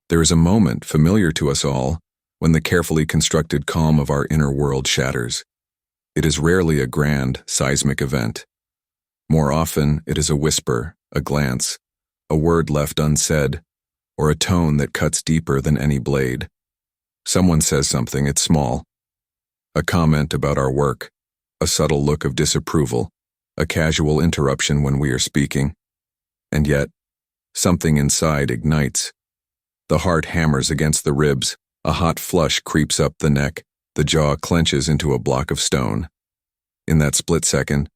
There is a moment, familiar to us all, when the carefully constructed calm of our inner world shatters. It is rarely a grand, seismic event. More often, it is a whisper, a glance, a word left unsaid, or a tone that cuts deeper than any blade. Someone says something, it's small. A comment about our work, a subtle look of disapproval, a casual interruption when we are speaking. And yet, something inside ignites. The heart hammers against the ribs, a hot flush creeps up the neck, the jaw clenches into a block of stone. In that split second,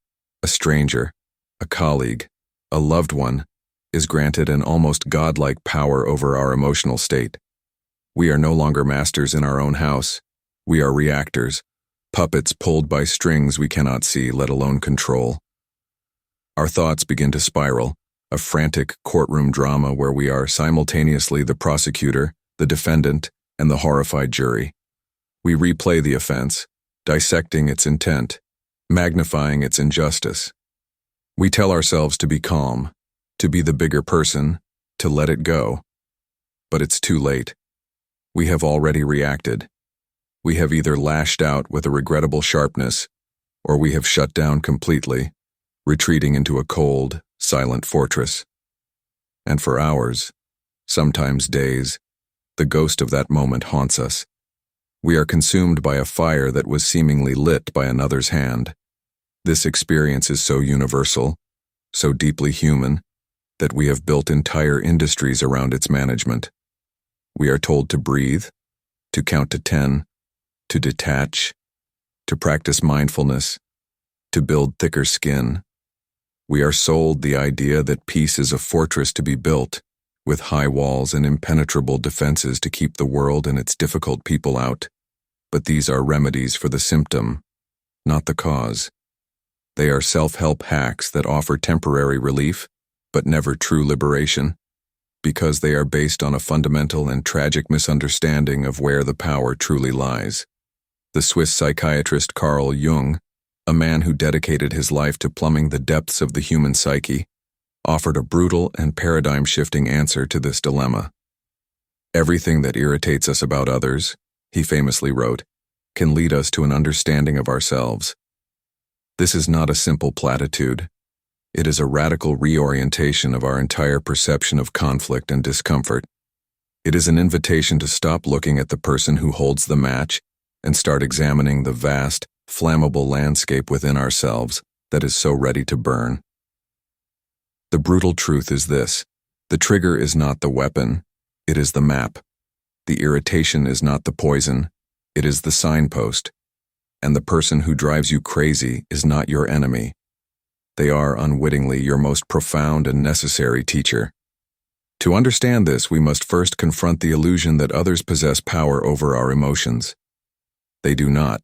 a stranger, a colleague, a loved one, is granted an almost godlike power over our emotional state. We are no longer masters in our own house. We are reactors, puppets pulled by strings we cannot see, let alone control. Our thoughts begin to spiral, a frantic courtroom drama where we are simultaneously the prosecutor, the defendant, and the horrified jury. We replay the offense, dissecting its intent, magnifying its injustice. We tell ourselves to be calm, to be the bigger person, to let it go. But it's too late. We have already reacted. We have either lashed out with a regrettable sharpness, or we have shut down completely, retreating into a cold, silent fortress. And for hours, sometimes days, the ghost of that moment haunts us. We are consumed by a fire that was seemingly lit by another's hand. This experience is so universal, so deeply human, that we have built entire industries around its management. We are told to breathe, to count to 10, to detach, to practice mindfulness, to build thicker skin. We are sold the idea that peace is a fortress to be built, with high walls and impenetrable defenses to keep the world and its difficult people out. But these are remedies for the symptom, not the cause. They are self-help hacks that offer temporary relief, but never true liberation, because they are based on a fundamental and tragic misunderstanding of where the power truly lies. The Swiss psychiatrist Carl Jung, a man who dedicated his life to plumbing the depths of the human psyche, offered a brutal and paradigm-shifting answer to this dilemma. Everything that irritates us about others, he famously wrote, can lead us to an understanding of ourselves. This is not a simple platitude. It is a radical reorientation of our entire perception of conflict and discomfort. It is an invitation to stop looking at the person who holds the match and start examining the vast, flammable landscape within ourselves that is so ready to burn. The brutal truth is this: the trigger is not the weapon, it is the map. The irritation is not the poison, it is the signpost. And the person who drives you crazy is not your enemy. They are unwittingly your most profound and necessary teacher. To understand this, we must first confront the illusion that others possess power over our emotions. They do not.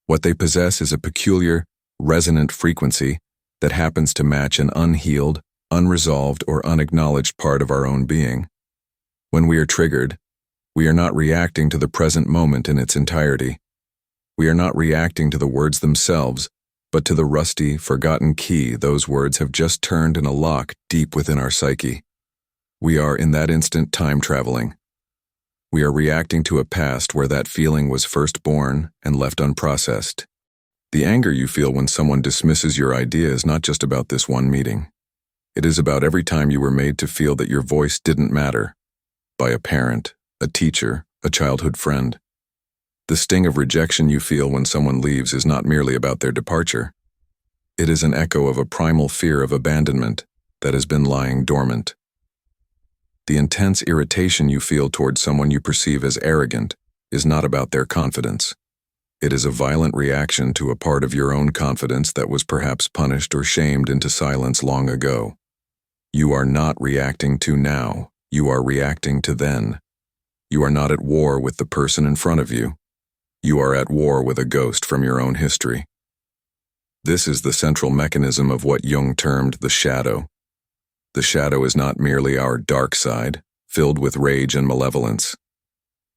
What they possess is a peculiar, resonant frequency that happens to match an unhealed, unresolved, or unacknowledged part of our own being. When we are triggered, we are not reacting to the present moment in its entirety. We are not reacting to the words themselves, but to the rusty, forgotten key those words have just turned in a lock deep within our psyche. We are, in that instant, time-traveling. We are reacting to a past where that feeling was first born and left unprocessed. The anger you feel when someone dismisses your idea is not just about this one meeting. It is about every time you were made to feel that your voice didn't matter, by a parent, a teacher, a childhood friend. The sting of rejection you feel when someone leaves is not merely about their departure. It is an echo of a primal fear of abandonment that has been lying dormant. The intense irritation you feel towards someone you perceive as arrogant is not about their confidence. It is a violent reaction to a part of your own confidence that was perhaps punished or shamed into silence long ago. You are not reacting to now, you are reacting to then. You are not at war with the person in front of you. You are at war with a ghost from your own history. This is the central mechanism of what Jung termed the shadow. The shadow is not merely our dark side, filled with rage and malevolence.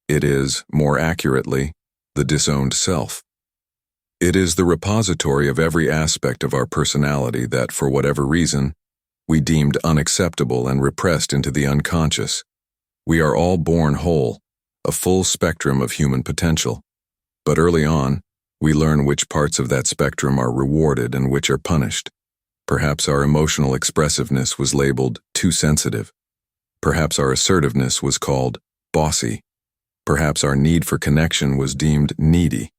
It is, more accurately, the disowned self. It is the repository of every aspect of our personality that, for whatever reason, we deemed unacceptable and repressed into the unconscious. We are all born whole, a full spectrum of human potential. But early on, we learn which parts of that spectrum are rewarded and which are punished. Perhaps our emotional expressiveness was labeled too sensitive. Perhaps our assertiveness was called bossy. Perhaps our need for connection was deemed needy,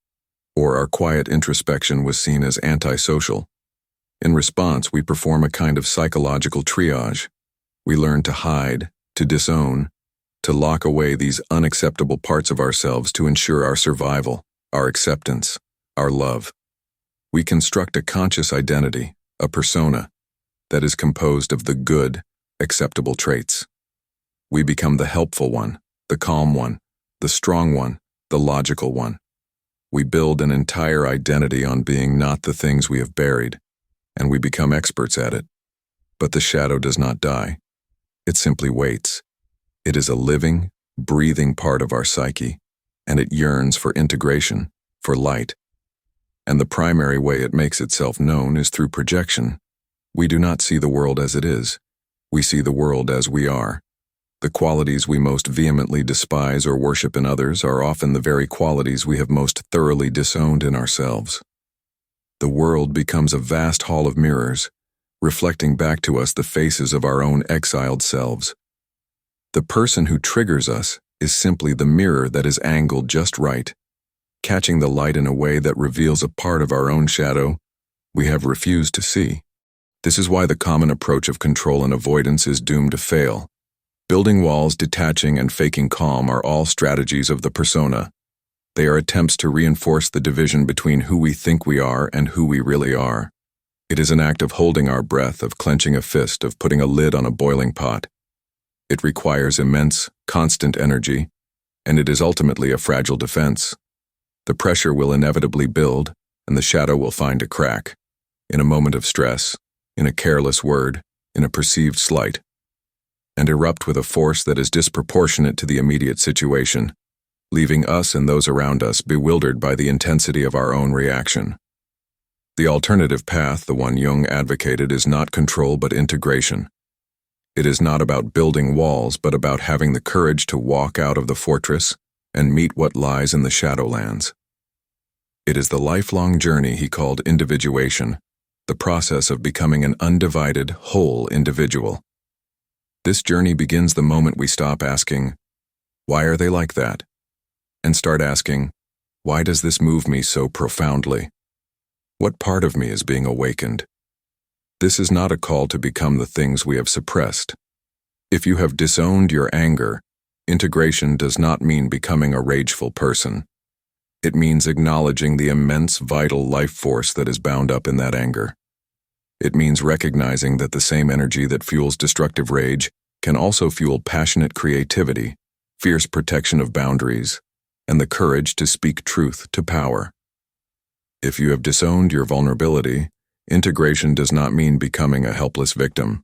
or our quiet introspection was seen as antisocial. In response, we perform a kind of psychological triage. We learn to hide, to disown, to lock away these unacceptable parts of ourselves to ensure our survival, our acceptance, our love. We construct a conscious identity, a persona, that is composed of the good, acceptable traits. We become the helpful one, the calm one, the strong one, the logical one. We build an entire identity on being not the things we have buried, and we become experts at it. But the shadow does not die. It simply waits. It is a living, breathing part of our psyche, and it yearns for integration, for light. And the primary way it makes itself known is through projection. We do not see the world as it is. We see the world as we are. The qualities we most vehemently despise or worship in others are often the very qualities we have most thoroughly disowned in ourselves. The world becomes a vast hall of mirrors, reflecting back to us the faces of our own exiled selves. The person who triggers us is simply the mirror that is angled just right, catching the light in a way that reveals a part of our own shadow we have refused to see. This is why the common approach of control and avoidance is doomed to fail. Building walls, detaching, and faking calm are all strategies of the persona. They are attempts to reinforce the division between who we think we are and who we really are. It is an act of holding our breath, of clenching a fist, of putting a lid on a boiling pot. It requires immense, constant energy, and it is ultimately a fragile defense. The pressure will inevitably build, and the shadow will find a crack, in a moment of stress, in a careless word, in a perceived slight, and erupt with a force that is disproportionate to the immediate situation, leaving us and those around us bewildered by the intensity of our own reaction. The alternative path, the one Jung advocated, is not control but integration. It is not about building walls, but about having the courage to walk out of the fortress and meet what lies in the shadowlands. It is the lifelong journey he called individuation, the process of becoming an undivided, whole individual. This journey begins the moment we stop asking, "Why are they like that?" and start asking, "Why does this move me so profoundly? What part of me is being awakened?" This is not a call to become the things we have suppressed. If you have disowned your anger, integration does not mean becoming a rageful person. It means acknowledging the immense vital life force that is bound up in that anger. It means recognizing that the same energy that fuels destructive rage can also fuel passionate creativity, fierce protection of boundaries, and the courage to speak truth to power. If you have disowned your vulnerability, integration does not mean becoming a helpless victim.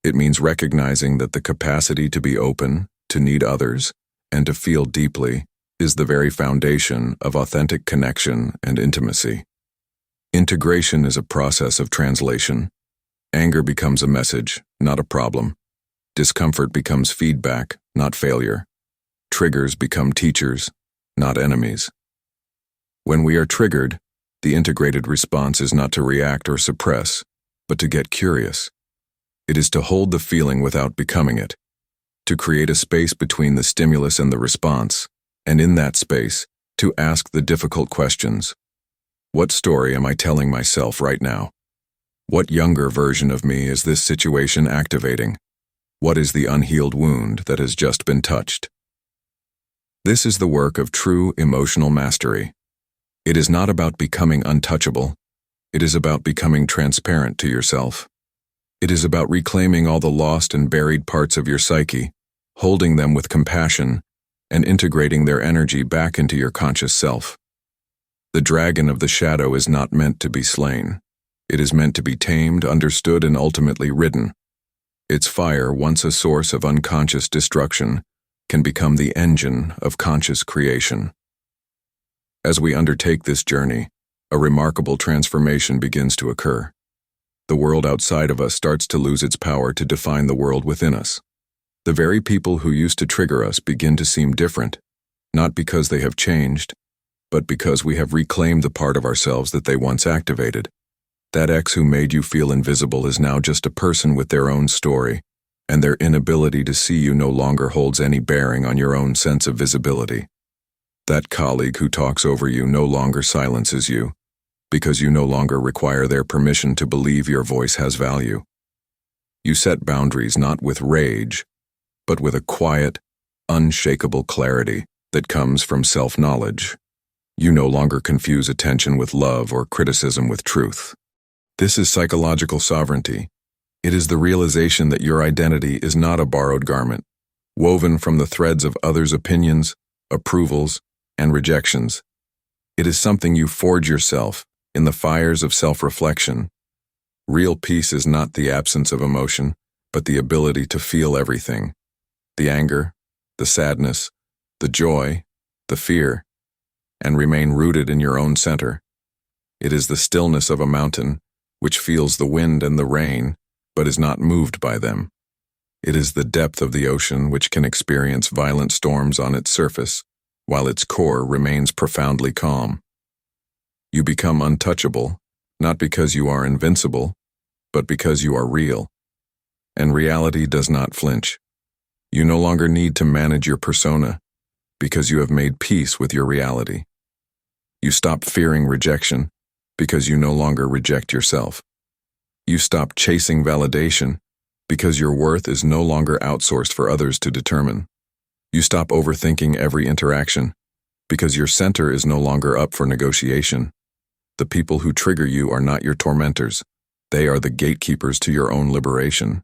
It means recognizing that the capacity to be open, to need others, and to feel deeply is the very foundation of authentic connection and intimacy. Integration is a process of translation. Anger becomes a message, not a problem. Discomfort becomes feedback, not failure. Triggers become teachers, not enemies. When we are triggered, the integrated response is not to react or suppress, but to get curious. It is to hold the feeling without becoming it, to create a space between the stimulus and the response, and in that space, to ask the difficult questions. What story am I telling myself right now? What younger version of me is this situation activating? What is the unhealed wound that has just been touched? This is the work of true emotional mastery. It is not about becoming untouchable. It is about becoming transparent to yourself. It is about reclaiming all the lost and buried parts of your psyche, holding them with compassion, and integrating their energy back into your conscious self. The dragon of the shadow is not meant to be slain. It is meant to be tamed, understood, and ultimately ridden. Its fire, once a source of unconscious destruction, can become the engine of conscious creation. As we undertake this journey, a remarkable transformation begins to occur. The world outside of us starts to lose its power to define the world within us. The very people who used to trigger us begin to seem different, not because they have changed, but because we have reclaimed the part of ourselves that they once activated. That ex who made you feel invisible is now just a person with their own story, and their inability to see you no longer holds any bearing on your own sense of visibility. That colleague who talks over you no longer silences you, because you no longer require their permission to believe your voice has value. You set boundaries not with rage, but with a quiet, unshakable clarity that comes from self-knowledge. You no longer confuse attention with love or criticism with truth. This is psychological sovereignty. It is the realization that your identity is not a borrowed garment, woven from the threads of others' opinions, approvals, and rejections. It is something you forge yourself in the fires of self-reflection. Real peace is not the absence of emotion, but the ability to feel everything. The anger, the sadness, the joy, the fear, and remain rooted in your own center. It is the stillness of a mountain, which feels the wind and the rain, but is not moved by them. It is the depth of the ocean which can experience violent storms on its surface, while its core remains profoundly calm. You become untouchable, not because you are invincible, but because you are real. And reality does not flinch. You no longer need to manage your persona, because you have made peace with your reality. You stop fearing rejection, because you no longer reject yourself. You stop chasing validation, because your worth is no longer outsourced for others to determine. You stop overthinking every interaction, because your center is no longer up for negotiation. The people who trigger you are not your tormentors. They are the gatekeepers to your own liberation.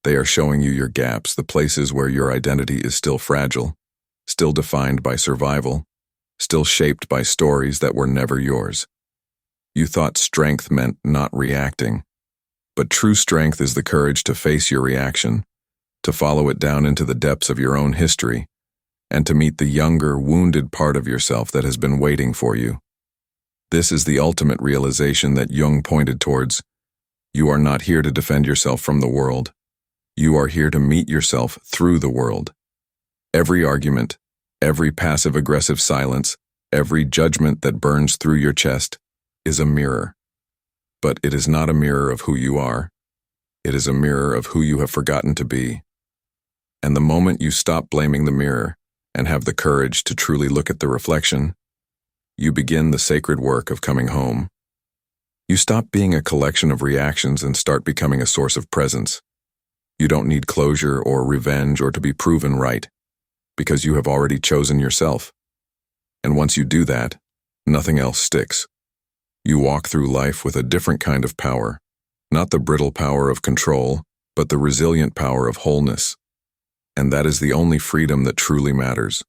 They are showing you your gaps, the places where your identity is still fragile, still defined by survival, still shaped by stories that were never yours. You thought strength meant not reacting, but true strength is the courage to face your reaction, to follow it down into the depths of your own history, and to meet the younger, wounded part of yourself that has been waiting for you. This is the ultimate realization that Jung pointed towards. You are not here to defend yourself from the world. You are here to meet yourself through the world. Every argument, every passive-aggressive silence, every judgment that burns through your chest is a mirror. But it is not a mirror of who you are. It is a mirror of who you have forgotten to be. And the moment you stop blaming the mirror and have the courage to truly look at the reflection, you begin the sacred work of coming home. You stop being a collection of reactions and start becoming a source of presence. You don't need closure or revenge or to be proven right, because you have already chosen yourself. And once you do that, nothing else sticks. You walk through life with a different kind of power, not the brittle power of control, but the resilient power of wholeness. And that is the only freedom that truly matters.